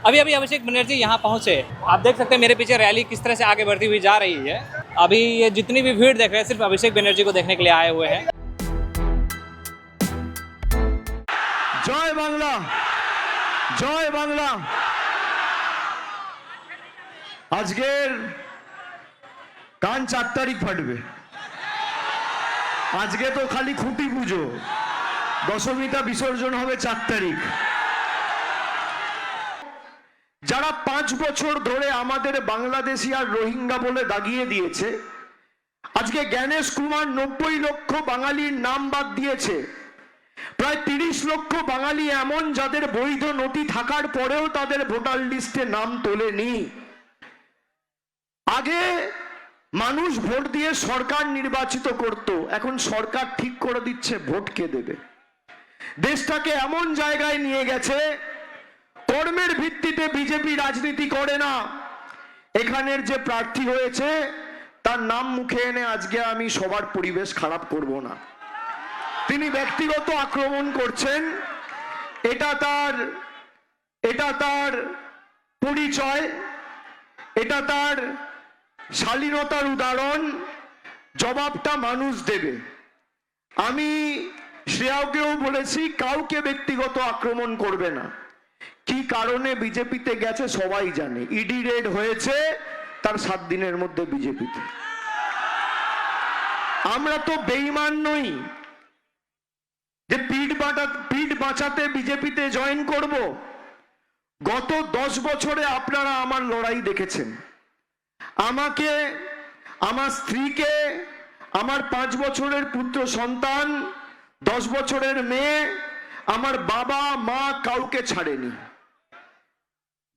अभी अभी अभिषेक बनर्जी यहाँ पहुंचे। आप देख सकते हैं मेरे पीछे रैली किस तरह से आगे बढ़ती हुई जा रही है। अभी ये जितनी भी भीड़ देख रहे हैं सिर्फ अभिषेक बनर्जी को देखने के लिए आए हुए हैं। জয় বাংলা, জয় বাংলা। আজকের কান 4 তারিখ ফাটবে। আজকে তো খালি খুঁটি পুজো, দশমীটা বিসর্জন হবে 4 তারিখ। যারা 5 বছর ধরে আমাদের বাংলাদেশি আর রোহিঙ্গা বলে দাগিয়ে দিয়েছে, আজকে জ্ঞানেশ কুমার 90 লক্ষ বাঙালির নাম বাদ দিয়েছে। প্রায় 30 লক্ষ বাঙালি এমন যাদের বৈধ নথি থাকার পরেও তাদের ভোটার লিস্টে নাম তোলেনি। আগে মানুষ ভোট দিয়ে সরকার নির্বাচিত করত, এখন সরকার ঠিক করে দিচ্ছে ভোট কে দেবে। দেশটাকে এমন জায়গায় নিয়ে গেছে, কর্মের ভিত্তিতে বিজেপি রাজনীতি করে না। এখানের যে প্রার্থী হয়েছে তার নাম মুখে এনে আজকে আমি সবার পরিবেশ খারাপ করব না। তিনি ব্যক্তিগত আক্রমণ করছেন, এটা তার পরিচয়, এটা তার শালীনতার উদাহরণ। জবাবটা মানুষ দেবে। আমি শ্রেয়াকেও বলেছি কাউকে ব্যক্তিগত আক্রমণ করবে না। কি কারণে বিজেপিতে গেছে সবাই জানে। ইডি রেড হয়েছে তার 7 দিনের মধ্যে বিজেপিতে। আমরা তো বেঈমান নই যে পিঠ বাঁচাতে বিজেপিতে জয়েন করব। গত 10 বছরে আপনারা আমার লড়াই দেখেছেন। আমাকে, আমার স্ত্রীকে, আমার 5 বছরের পুত্র সন্তান, 10 বছরের মেয়ে, আমার বাবা মা কাউকে ছাড়েনি।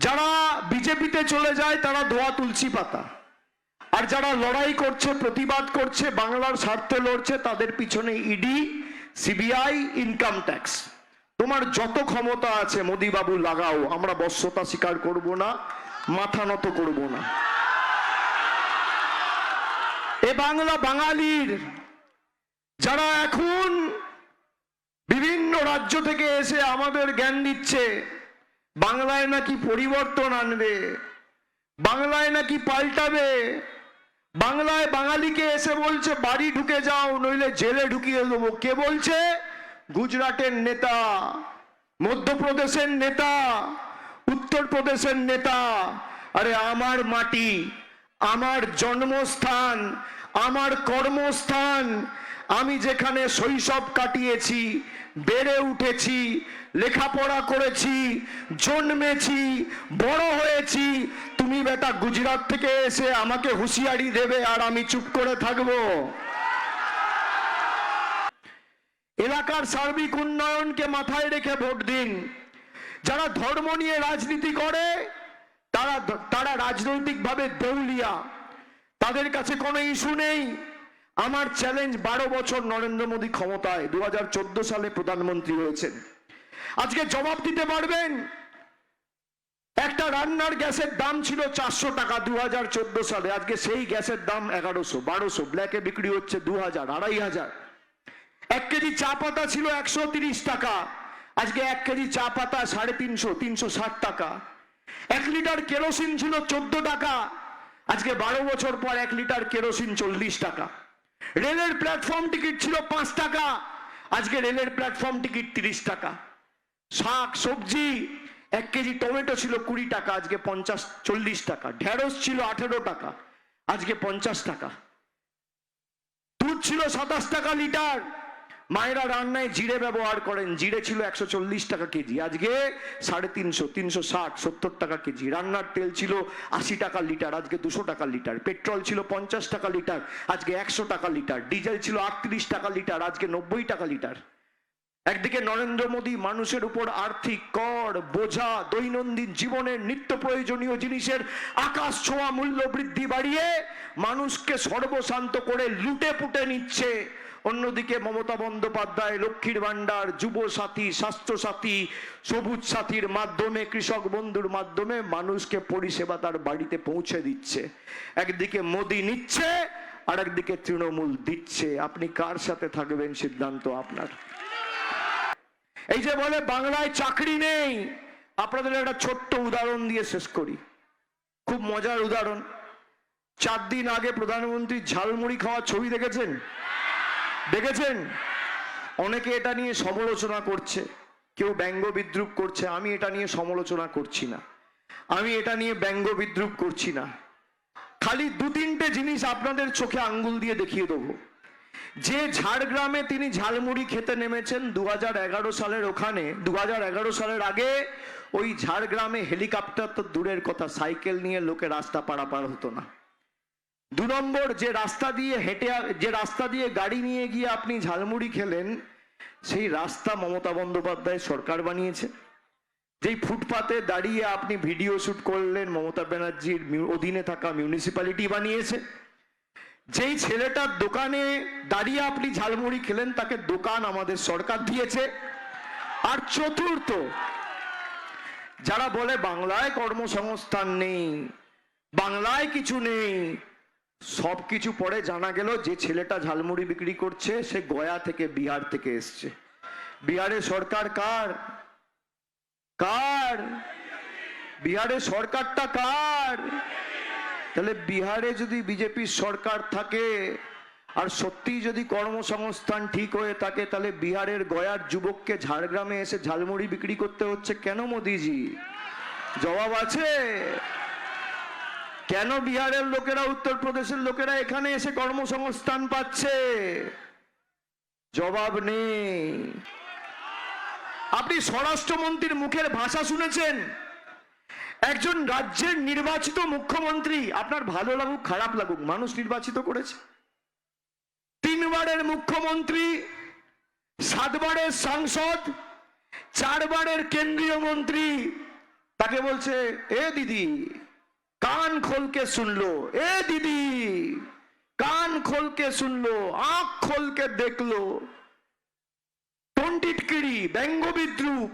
যারা বিজেপিতে চলে যায় তারা ধোয়া তুলসী পাতা, আর যারা লড়াই করছে, প্রতিবাদ করছে, বাংলার স্বার্থে লড়ছে, তাদের পিছনে ইডি, সিবিআই, ইনকাম ট্যাক্স। তোমার যত ক্ষমতা আছে মোদি বাবু লাগাও, আমরা বশ্যতা স্বীকার করব না, মাথা নত করব না। এ বাংলা বাঙালির যারা এখন বিভিন্ন রাজ্য থেকে এসে আমাদের জ্ঞান দিচ্ছে, বাংলায় নাকি পরিবর্তন আনবে, বাংলায় নাকি পাল্টাবে, বাংলায় বাঙালিকে এসে বলছে বাড়ি ঢুকে যাও নইলে জেলে ঢুকিয়ে দেবো। কে বলছে? গুজরাটের নেতা, মধ্যপ্রদেশের নেতা, উত্তরপ্রদেশের নেতা। আরে আমার মাটি, আমার জন্মস্থান, আমার কর্মস্থান, আমি যেখানে শৈশব কাটিয়েছি, বেড়ে উঠেছি, লেখাপড়া করেছি, জন্মেছি, বড় হয়েছি, তুমি বেটা গুজরাট থেকে এসে আমাকে হুঁশিয়ারি দেবে আর আমি চুপ করে থাকবো? এলাকার সার্বিক উন্নয়নকে মাথায় রেখে ভোট দিন। যারা ধর্ম নিয়ে রাজনীতি করে তারা রাজনৈতিকভাবে দেউলিয়া, তাদের কাছে কোনো ইস্যু নেই। আমার চ্যালেঞ্জ, 12 বছর নরেন্দ্র মোদী ক্ষমতায়, 2014 সালে প্রধানমন্ত্রী হয়েছেন। আজকে জবাব দিতে পারবেন? একটা রান্নার গ্যাসের দাম ছিল 400 টাকা 2014 সালে, আজকে সেই গ্যাসের দাম 1100, 1200, ব্ল্যাকে বিক্রি হচ্ছে 2000, 2500। 1 কেজি চা পাতা ছিল 130 টাকা, আজকে 1 কেজি চা পাতা 350, 360 টাকা। 1 লিটার কেরোসিন ছিল 14 টাকা, আজকে 12 বছর পর 1 লিটার কেরোসিন 40 টাকা। রেলের প্ল্যাটফর্ম টিকিট ছিল 5 টাকা, আজকে রেলের প্ল্যাটফর্ম টিকিট 30 টাকা। শাক সবজি, 1 কেজি টমেটো ছিল 20 টাকা, আজকে 40 টাকা। ঢেঁড়স ছিল 18 টাকা, আজকে 50 টাকা। দুধ ছিল 27 টাকা লিটার। মায়েরা রান্নায় জিরে ব্যবহার করেন, জিরে ছিল 140 টাকা কেজি, আজকে 350, 360, 70 টাকা কেজি। রান্নার তেল ছিল 80 টাকা লিটার, আজকে 200 টাকা লিটার। পেট্রোল ছিল 50 টাকা লিটার, আজকে 100 টাকা লিটার। ডিজেল ছিল 38 টাকা লিটার, আজকে 90 টাকা লিটার। একদিকে নরেন্দ্র মোদী মানুষের উপর আর্থিক কর, বোঝা, দৈনন্দিন জীবনের নিত্য প্রয়োজনীয় জিনিসের আকাশ ছোঁয়া মূল্য বৃদ্ধি বাড়িয়ে মানুষকে সর্বশান্ত করে লুটে পুটে নিচ্ছে। অন্যদিকে মমতা বন্দ্যোপাধ্যায় লক্ষ্মীর ভান্ডার, যুব সাথী, স্বাস্থ্য সাথী, সবুজ সাথীর মাধ্যমে, কৃষক বন্ধুর মাধ্যমে মানুষকে পরিষেবা তার বাড়িতে পৌঁছে দিচ্ছে। একদিকে মোদী নিচ্ছে আর একদিকে তৃণমূল দিচ্ছে। আপনি কার সাথে থাকবেন সিদ্ধান্ত আপনার। এই যে বলে বাংলায় চাকরি নেই, আপনাদের একটা ছোট্ট উদাহরণ দিয়ে শেষ করি, খুব মজার উদাহরণ। 4 দিন আগে প্রধানমন্ত্রী ঝালমুড়ি খাওয়ার ছবি দেখেছেন? দেখেছেন? অনেকে এটা নিয়ে সমালোচনা করছে, কেউ ব্যঙ্গ বিদ্রুপ করছে। আমি এটা নিয়ে সমালোচনা করছি না, আমি এটা নিয়ে ব্যঙ্গ বিদ্রুপ করছি না। খালি 2-3টে জিনিস আপনাদের চোখে আঙ্গুল দিয়ে দেখিয়ে দেবো। যে ঝাড়গ্রামে তিনি ঝালমুড়ি খেতে নেমেছেন 2011 সালের ওখানে, 2011 সালের আগে ওই ঝাড়গ্রামে হেলিকপ্টার তো দূরের কথা, সাইকেল নিয়ে লোকে রাস্তা পারাপার হতো না। 2 নম্বর, যে রাস্তা দিয়ে হেঁটে, যে রাস্তা দিয়ে গাড়ি নিয়ে গিয়ে আপনি ঝালমুড়ি খেলেন, সেই রাস্তা মমতা বন্দ্যোপাধ্যায় সরকার বানিয়েছে। যেই ফুটপাতে দাঁড়িয়ে আপনি ভিডিও শুট করলেন, মমতা ব্যানার্জির অধীনে থাকা মিউনিসিপ্যালিটি বানিয়েছে। যেই ছেলেটার দোকানে দাঁড়িয়ে আপনি ঝালমুড়ি খেলেন, তাকে দোকান আমাদের সরকার দিয়েছে। আর চতুর্থ, যারা বলে বাংলায় কর্মসংস্থান নেই, বাংলায় কিছু নেই, সবকিছু পরে জানা গেল যে ছেলেটা ঝালমুড়ি বিক্রি করছে সে গয়া থেকে, বিহার থেকে এসছে। বিহারের সরকার কার? কার? বিহারের সরকারটা কার? তাহলে বিহারে যদি বিজেপির সরকার থাকে আর সত্যি যদি কর্মসংস্থান ঠিক হয়ে থাকে, তাহলে বিহারের গয়ার যুবককে ঝাড়গ্রামে এসে ঝালমুড়ি বিক্রি করতে হচ্ছে কেন মোদিজি? জবাব আছে? কেন বিহারের লোকেরা, উত্তরপ্রদেশের লোকেরা এখানে এসে কর্মসংস্থান পাচ্ছে? জবাব নেই। আপনি স্বরাষ্ট্রমন্ত্রীর মুখের ভাষা শুনেছেন? একজন রাজ্যের নির্বাচিত মুখ্যমন্ত্রী, আপনার ভালো লাগুক খারাপ লাগুক, মানুষ নির্বাচিত করেছে। 3 বারের মুখ্যমন্ত্রী, 7 বারের সাংসদ, 4 বারের কেন্দ্রীয় মন্ত্রী, তাকে বলছে এ দিদি কান खोल के सुन लो, ए दीदी कान खोल के सुन लो, आंख खोल के देख लो। টন্টিটকিরি, ব্যঙ্গ বিদ্রুপ।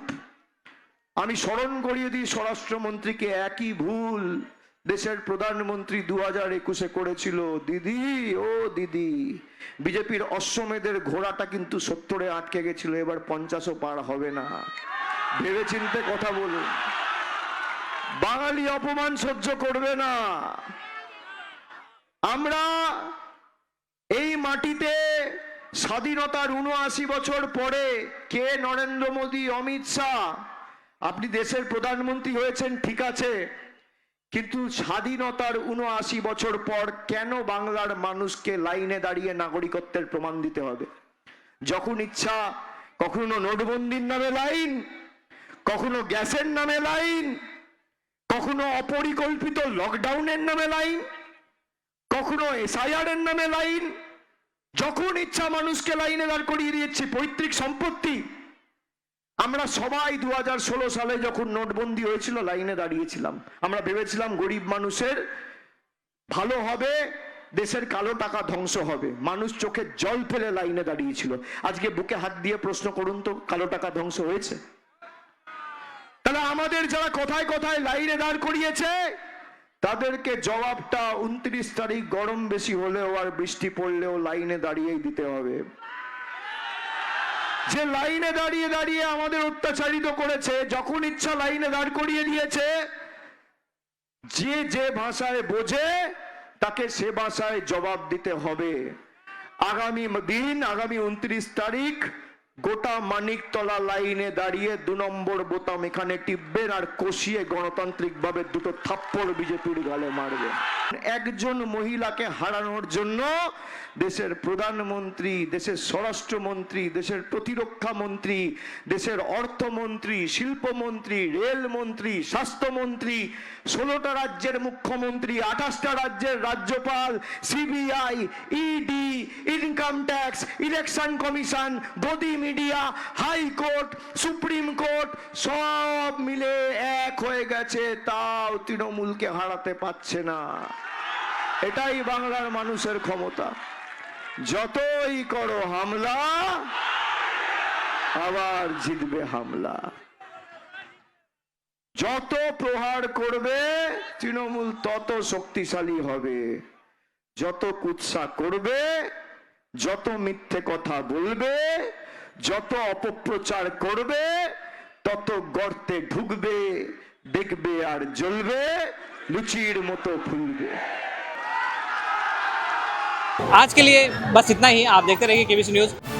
আমি স্মরণ করিয়ে দিই স্বরাষ্ট্রমন্ত্রীকে, একই ভুল দেশের প্রধানমন্ত্রী 2021-এ করেছিল। দিদি, ও দিদি, বিজেপির অশ্বমেধের ঘোড়াটা কিন্তু 70-এ আটকে গেছিল, এবার 50ও পার হবে না। ভেবে চিন্তে কথা বলুন। বাঙালি অপমান সহ্য করবে না। আমরা এই মাটিতে স্বাধীনতার 79 বছর পরে, কে নরেন্দ্র মোদী, অমিত শাহ, আপনি দেশের প্রধানমন্ত্রী হয়েছেন ঠিক আছে, কিন্তু স্বাধীনতার 79 বছর পর কেন বাংলার মানুষকে লাইনে দাঁড়িয়ে নাগরিকত্বের প্রমাণ দিতে হবে? যখন ইচ্ছা কখনো নোটবন্দির নামে লাইন, কখনো গ্যাসের নামে লাইন, কখনো অপরিকল্পিত লকডাউনের নামে লাইন, কখনো এসআইআর এর নামে লাইন। যখন ইচ্ছা মানুষকে লাইনে দাঁড় করিয়ে দিয়েছে। পৈতৃক সম্পত্তি, আমরা সবাই 2016 সালে যখন নোটবন্দি হয়েছিল লাইনে দাঁড়িয়েছিলাম। আমরা ভেবেছিলাম গরিব মানুষের ভালো হবে, দেশের কালো টাকা ধ্বংস হবে। মানুষ চোখে জল ফেলে লাইনে দাঁড়িয়েছিল। আজকে বুকে হাত দিয়ে প্রশ্ন করুন তো, কালো টাকা ধ্বংস হয়েছে? তাহলে আমাদের যারা কথায় কথায় লাইনে দাঁড় করিয়েছে, তাদেরকে জবাবটা 29 তারিখ গরম বেশি হলেও আর বৃষ্টি পড়লেও লাইনে দাঁড়িয়েই দিতে হবে। যে লাইনে দাঁড়িয়ে দাঁড়িয়ে আমাদের অত্যাচারিত করেছে, যখন ইচ্ছা লাইনে দাঁড় করিয়ে দিয়েছে, যে যে ভাষায় বোঝে তাকে সে ভাষায় জবাব দিতে হবে। আগামী দিন, আগামী 29 তারিখ গোটা মানিকতলা লাইনে দাঁড়িয়ে 2 নম্বর বোতাম এখানে টিপবেন আর কষিয়ে গণতান্ত্রিক ভাবে 2টো থাপ্পড় বিজেপির গালে মারবেন। একজন মহিলাকে হারানোর জন্য দেশের প্রধানমন্ত্রী, দেশের স্বরাষ্ট্রমন্ত্রী, দেশের প্রতিরক্ষা মন্ত্রী, দেশের অর্থমন্ত্রী, শিল্পমন্ত্রী, রেলমন্ত্রী, স্বাস্থ্যমন্ত্রী, 16টা রাজ্যের মুখ্যমন্ত্রী, 28টা রাজ্যের রাজ্যপাল, CBI, ED, income tax, election commission, গদি মিডিয়া, হাইকোর্ট, সুপ্রিম কোর্ট সব মিলে এক হয়ে গেছে, তাও তৃণমূলকে হারাতে পারছে না। এটাই বাংলার মানুষের ক্ষমতা। যতই করো হামলা, আবার জিতবে হামলা। যত প্রহার করবে তৃণমূল তত শক্তিশালী হবে। যত কুৎসা করবে, যত মিথ্যে কথা বলবে, যত অপপ্রচার করবে, তত গর্তে ঢুকবে, দেখবে আর জ্বলবে, লুচির মতো ফুলবে। आज के लिए बस इतना ही। आप देखते रहिए केबीसी न्यूज़।